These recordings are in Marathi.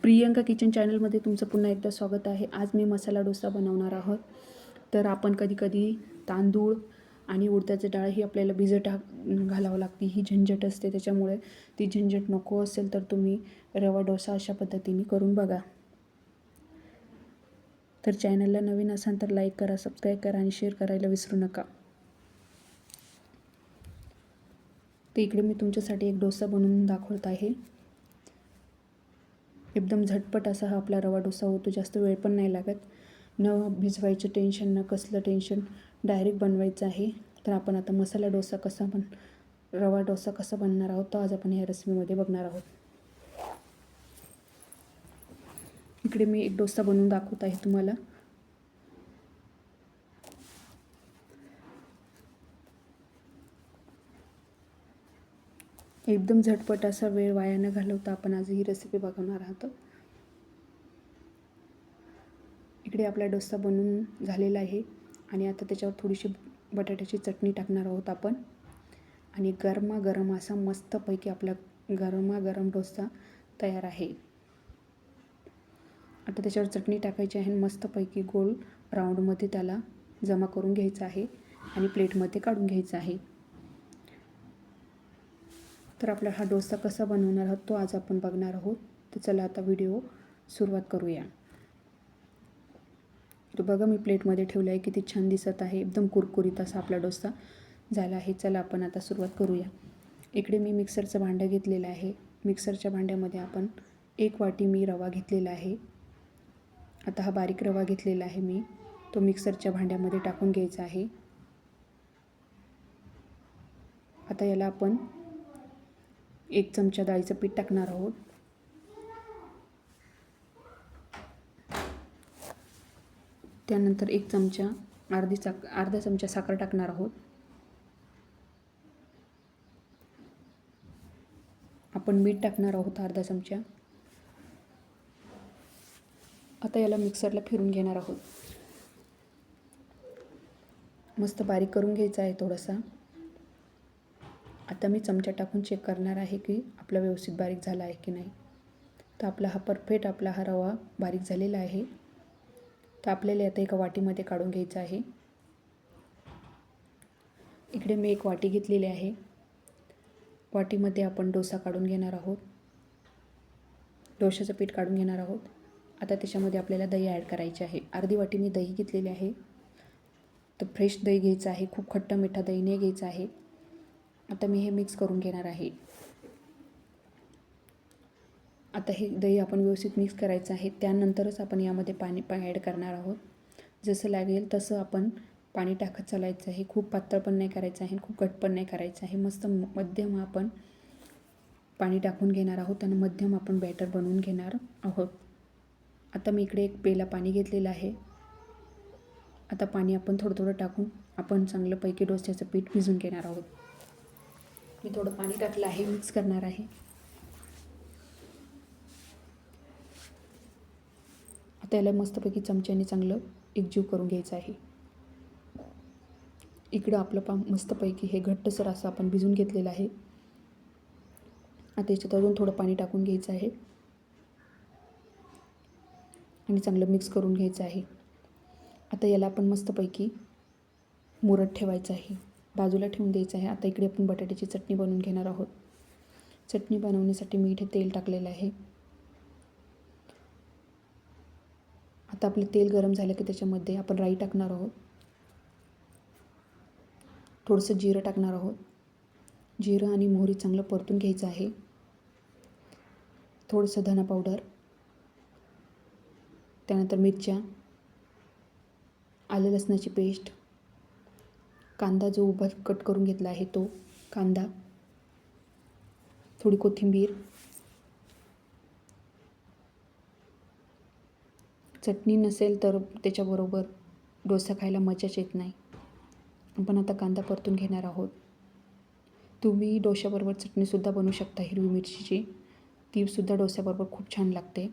प्रियंका किचन चॅनलमध्ये तुमचं पुन्हा एकदा स्वागत आहे. आज मी मसाला डोसा बनवणार आहोत. तर आपण कधी तांदूळ आणि उडदाची डाळ ही आपल्याला भिजत घालावं लागते. ही झंझट असते, त्याच्यामुळे ती झंझट नको असेल तर तुम्ही रवा डोसा अशा पद्धतीने करून बघा. तर चॅनलला नवीन असाल तर लाईक करा, सबस्क्राईब करा आणि शेअर करायला विसरू नका. तर इकडे मी तुमच्यासाठी एक डोसा बनवून दाखवत आहे. एकदम झटपट असा हा आपला रवा डोसा होतो. जास्त वेळ पण नाही लागत. न भिजवायचं टेन्शन, न कसलं टेन्शन, डायरेक्ट बनवायचं आहे. तर आपण आता मसाला डोसा रवा डोसा कसा बनणार आहोत तर आज आपण या रेसिपीमध्ये बघणार आहोत. इकडे मी एक डोसा बनवून दाखवत आहे तुम्हाला. एकदम झटपट असा वेळ वाया न घालवता आपण आज ही रेसिपी बघणार आहोत. इकडे आपला डोसा बनवून झालेला आहे आणि आता त्याच्यावर थोडीशी बटाट्याची चटणी टाकणार आहोत आपण. आणि गरमागरम असा मस्तपैकी आपला गरमागरम डोसा तयार आहे. आता त्याच्यावर चटणी टाकायची आहे. मस्तपैकी गोल राऊंडमध्ये त्याला जमा करून घ्यायचं आहे आणि प्लेटमध्ये काढून घ्यायचा आहे. तर आपला हा डोसा कसा बनवणार आहोत तो आज आपण बघणार आहोत. तर चला आता व्हिडिओ सुरुवात करूया. तो बघा मी प्लेटमध्ये ठेवला आहे. किती छान दिसत आहे. एकदम कुरकुरीत असा आपला डोसा झाला आहे. चला आपण आता सुरुवात करूया. इकडे मी मिक्सरचं भांडं घेतलेलं आहे. मिक्सरच्या भांड्यामध्ये आपण 1 वाटी मी रवा घेतलेला आहे. आता हा बारीक रवा घेतलेला आहे मी, तो मिक्सरच्या भांड्यामध्ये टाकून घ्यायचा आहे. आता याला आपण 1 चमचा डाळीचं पीठ टाकणार आहोत. त्यानंतर अर्धा चमचा साखर टाकणार आहोत. आपण मीठ टाकणार आहोत अर्धा चमचा. आता याला मिक्सरला फिरून घेणार आहोत. मस्त बारीक करून घ्यायचा आहे थोडासा. आता मी चमचा टाकून चेक करणार आहे की आपला व्यवस्थित बारीक झाला आहे की नाही. तर आपला हा रवा बारीक झालेला आहे. तर आपल्याला आता एका वाटीमध्ये काढून घ्यायचा आहे. इकडे मी 1 वाटी घेतलेली आहे. वाटीमध्ये आपण डोसा काढून घेणार आहोत. डोशाचं पीठ काढून घेणार आहोत. आता त्याच्यामध्ये आपल्याला दही ॲड करायचे आहे. अर्धी वाटी मी दही घेतलेली आहे. तर फ्रेश दही घ्यायचं आहे. खूप खट्टा मिठा दही नाही घ्यायचं आहे. आता मी हे मिक्स करून घेणार आहे. आता हे दही आपण व्यवस्थित मिक्स करायचं आहे. त्यानंतरच आपण यामध्ये पाणी ॲड करणार आहोत. जसं लागेल तसं आपण पाणी टाकत चालायचं आहे. खूप पातळ पण नाही करायचं आहे, खूप घट्ट पण नाही करायचं आहे. मस्त मध्यम आपण पाणी टाकून घेणार आहोत आणि मध्यम आपण बॅटर बनवून घेणार आहोत. आता मी इकडे 1 पेला पाणी घेतलेलं आहे. आता पाणी आपण थोडं टाकून आपण चांगल्यापैकी डोस्याचं पीठ भिजवून घेणार आहोत. मी थोडं पाणी टाकलं आहे, मिक्स करणार आहे. आता याला मस्तपैकी चमच्याने चांगलं एकजीव करून घ्यायचं आहे. इकडं आपलं मस्तपैकी हे घट्टसर असं आपण भिजून घेतलेलं आहे. आता याच्यात अजून थोडं पाणी टाकून घ्यायचं आहे आणि चांगलं मिक्स करून घ्यायचं आहे. आता याला आपण मस्तपैकी मुरत ठेवायचं आहे, बाजूला ठेवून द्यायचं आहे. आता इकडे आपण बटाट्याची चटणी बनवून घेणार आहोत. चटणी बनवण्यासाठी मी इथे तेल टाकलेलं आहे. आता आपलं तेल गरम झालं की त्याच्यामध्ये आपण राई टाकणार आहोत. थोडंसं जिरं टाकणार आहोत. जिरं आणि मोहरी चांगलं परतून घ्यायचं आहे. थोडंसं धना पावडर, त्यानंतर मिरच्या, आलं लसणाची पेस्ट, कांदा जो उभा कट करून घेतला आहे तो कांदा, थोडी कोथिंबीर, चटणी नसेल तर त्याच्याबरोबर डोसा खायला मजाच येत नाही. आपण आता कांदा परतून घेणार आहोत. तुम्ही डोश्याबरोबर चटणीसुद्धा बनवू शकता हिरवी मिरचीची, तीसुद्धा डोस्याबरोबर खूप छान लागते.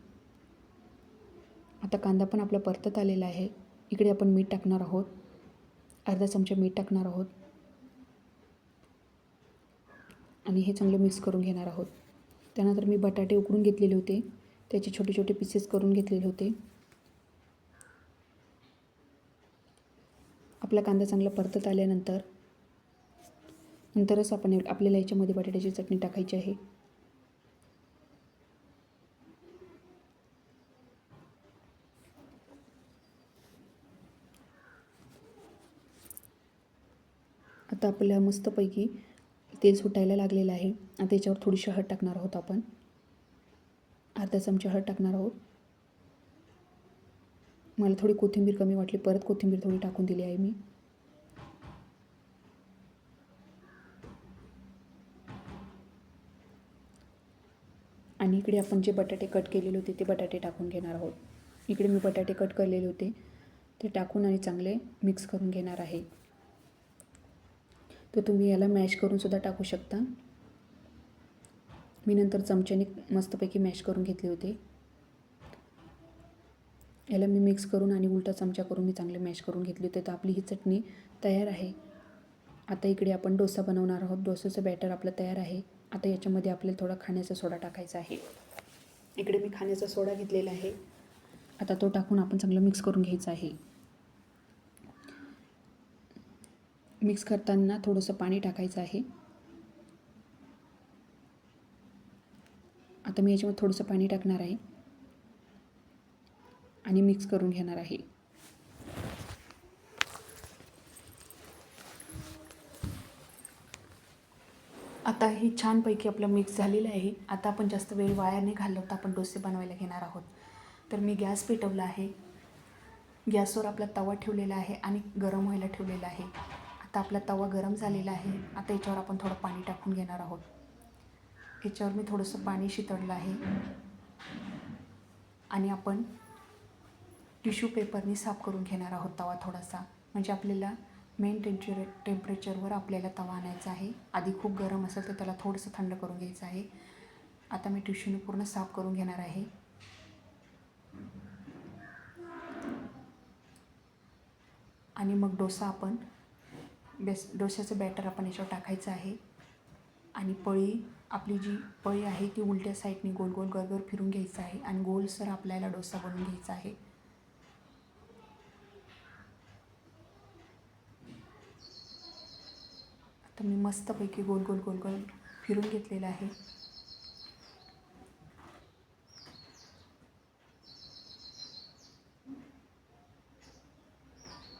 आता कांदा पण आपला परतत आलेला आहे. इकडे आपण मीठ टाकणार आहोत. अर्धा चमचा मीठ टाकणार आहोत आणि हे चांगलं मिक्स करून घेणार आहोत. त्यानंतर मी बटाटे उकडून घेतलेले होते, त्याचे छोटे छोटे पीसेस करून घेतलेले होते. आपला कांदा चांगला परतत आल्यानंतर नंतरच आपण आपल्याला याच्यामध्ये बटाट्याची चटणी टाकायची आहे. आता आपल्याला मस्तपैकी तेल सुटायला लागलेलं आहे. आता याच्यावर थोडीशी हळद टाकणार आहोत आपण. अर्धा चमचा हळद टाकणार आहोत. मला थोडी कोथिंबीर कमी वाटली, परत कोथिंबीर थोडी टाकून दिली आहे मी. आणि इकडे आपण जे बटाटे कट केलेले होते ते बटाटे टाकून घेणार आहोत. इकडे मी बटाटे कट केलेले होते ते टाकून आणि चांगले मिक्स करून घेणार आहे. तर तुम्ही याला मॅश करून सुद्धा टाकू शकता. मी नंतर चमच्याने मस्तपैकी मॅश करून घेतले होते. याला मी मिक्स करून आणि उलटा चमचा करून मी चांगले मॅश करून घेतले होते. तर आपली ही चटणी तयार आहे. आता इकडे आपण डोसा बनवणार आहोत. डोसाचं बॅटर आपलं तयार आहे. आता याच्यामध्ये आपल्याला थोडा खाण्याचा सोडा टाकायचा आहे. इकडे मी खाण्याचा सोडा घेतलेला आहे. आता तो टाकून आपण चांगलं मिक्स करून घ्यायचं आहे. मिक्स करताना थोडंसं पाणी टाकायचं आहे. आता मी याच्यामध्ये थोडंसं पाणी टाकणार आहे आणि मिक्स करून घेणार आहे. आता हे छानपैकी आपलं मिक्स झालेलं आहे. आता आपण जास्त वेळ वाया नाही घालवता आपण डोसे बनवायला घेणार आहोत. तर मी गॅस पेटवला आहे. गॅसवर आपला तवा ठेवलेला आहे आणि गरम व्हायला ठेवलेला आहे. आता आपला तवा गरम झालेला आहे. आता याच्यावर आपण थोडं पाणी टाकून घेणार आहोत. याच्यावर मी थोडंसं पाणी शितळलं आहे आणि आपण टिश्यू पेपरनी साफ करून घेणार आहोत तवा थोडासा. म्हणजे आपल्याला मेन टेम्परेचरवर आपल्याला तवा आणायचा आहे. आधी खूप गरम असेल तर त्याला थोडंसं थंड करून घ्यायचं आहे. आता मी टिश्यूने पूर्ण साफ करून घेणार आहे. आणि मग डोसा आपण डोश्याचं बॅटर आपण याच्यावर टाकायचं आहे. आणि आपली जी पळी आहे ती उलट्या साईडने गोल गोल गरगर फिरून घ्यायचं आहे आणि गोलसर आपल्याला डोसा बनवून घ्यायचा आहे. आता मी मस्तपैकी गोल गोल गोल गोल फिरून घेतलेलं आहे.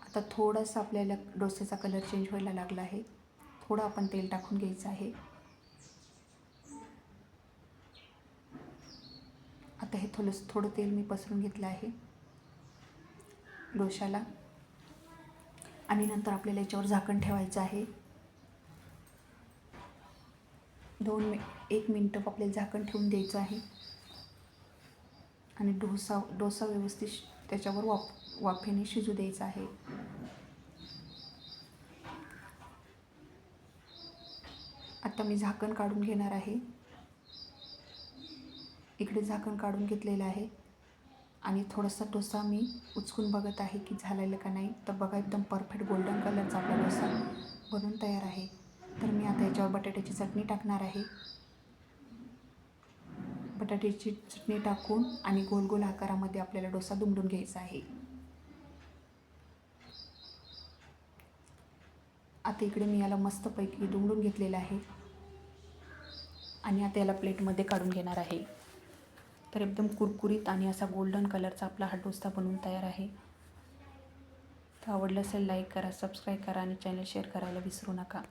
आता थोडंसं आपल्याला डोस्याचा कलर चेंज व्हायला लागला आहे. थोडं आपण तेल टाकून घ्यायचं आहे. आता हे थोडं तेल मी पसरून घेतलं आहे डोशाला. आणि नंतर आपल्याला याच्यावर झाकण ठेवायचं आहे. 1 मिनटं आपल्याला झाकण ठेवून द्यायचं आहे. आणि डोसा व्यवस्थित त्याच्यावर वाफेने शिजू द्यायचा आहे. आता मी झाकण काढून घेणार आहे. इकडे झाकण काढून घेतलेलं आहे आणि थोडासा डोसा मी उचकून बघत आहे की झालेलं का नाही. तर बघा एकदम परफेक्ट गोल्डन कलरचा आपला डोसा बनवून तयार आहे. तर मी आता याच्यावर बटाट्याची चटणी टाकणार आहे. बटाट्याची चटणी टाकून आणि गोल गोल आकारामध्ये आपल्याला डोसा दुमडून घ्यायचा आहे. आता इकडे मी याला मस्तपैकी दुमडून घेतलेलं आहे आणि आता याला प्लेटमध्ये काढून घेणार आहे. तर एकदम कुरकुरीत आणि असा गोल्डन कलरचा आपला हा डोसा बनवून तयार आहे. तर आवडलं असेल लाईक करा, सबस्क्राईब करा आणि चॅनल शेअर करायला विसरू नका.